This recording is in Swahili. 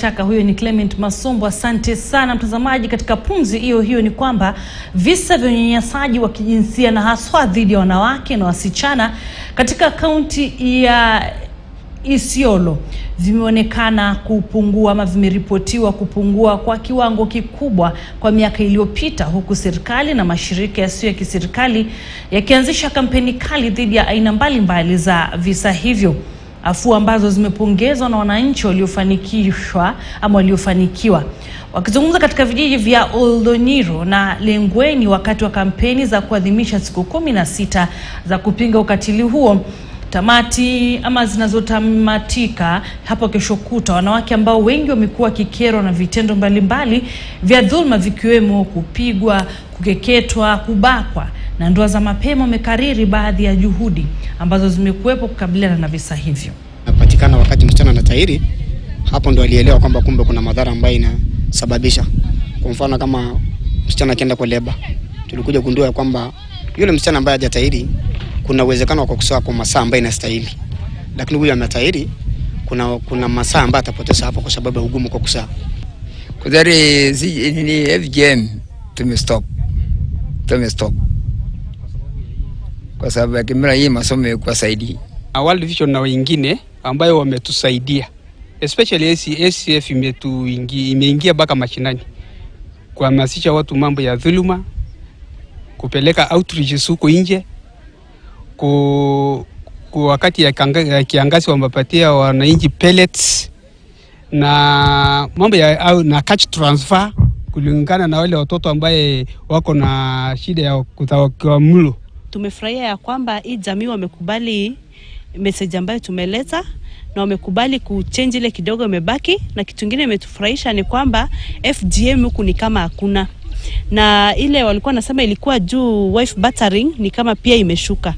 Shaka huyo ni Clement Masombo. Asante sana mtazamaji. Katika pumzi hiyo ni kwamba visa vya unyanyasaji wa kijinsia na haswa dhidi ya wanawake na wasichana katika kaunti ya Isiolo vimeonekana kupungua ama vimeripotiwa kupungua kwa kiwango kikubwa kwa miaka iliyopita, huku serikali na mashirika yasiyo ya kiserikali yakianzisha kampeni kali dhidi ya aina mbalimbali za visa hivyo. Afua ambazo zimepongezwa na wananchi waliofanikishwa ama waliofanikiwa. Wakizungumza katika vijiji vya Oldonyiro na Lengweni wakati wa kampeni za kuadhimisha siku 16 za kupinga ukatili huo, tamati ama zinazotamatika hapo kesho kutwa, wanawake ambao wengi wamekuwa kikerwa na vitendo mbalimbali vya dhulma vikiwemo kupigwa, kukeketwa, kubakwa na ndoa za mapema wamekariri baadhi ya juhudi ambazo zimekuwepo kukabiliana na visa hivyo. Napatikana wakati msichana anatahiri, hapo ndo alielewa kwamba kumbe kuna madhara ambayo inasababisha. Kwa mfano kama msichana akienda kwa leba, tulikuja kugundua kwamba yule msichana ambaye hajatahiri kuna uwezekano wa kukosa kwa masaa ambayo inastahili. Lakini huyu ametahiri, kuna masaa ambayo atapoteza hapo kwa sababu ya ugumu kwa kusaa. Kudari ni FGM tumestop. Kwa sababu ya kimila hii masomo yalikuwa saidi. World Vision na wengine ambayo wametusaidia, especially SCF imeingia baka mashinani kuhamasisha watu mambo ya dhuluma, kupeleka outreach huko nje, wakati ya kiangazi wamepatia wananchi pellets na mambo ya na cash transfer kulingana na wale watoto ambaye wako na shida ya kutawakiwa mlo. Tumefurahia ya kwamba hii jamii wamekubali message ambayo tumeleta na wamekubali kuchange ile kidogo imebaki, na kitu kingine imetufurahisha ni kwamba FGM huku ni kama hakuna, na ile walikuwa nasema ilikuwa juu wife battering ni kama pia imeshuka.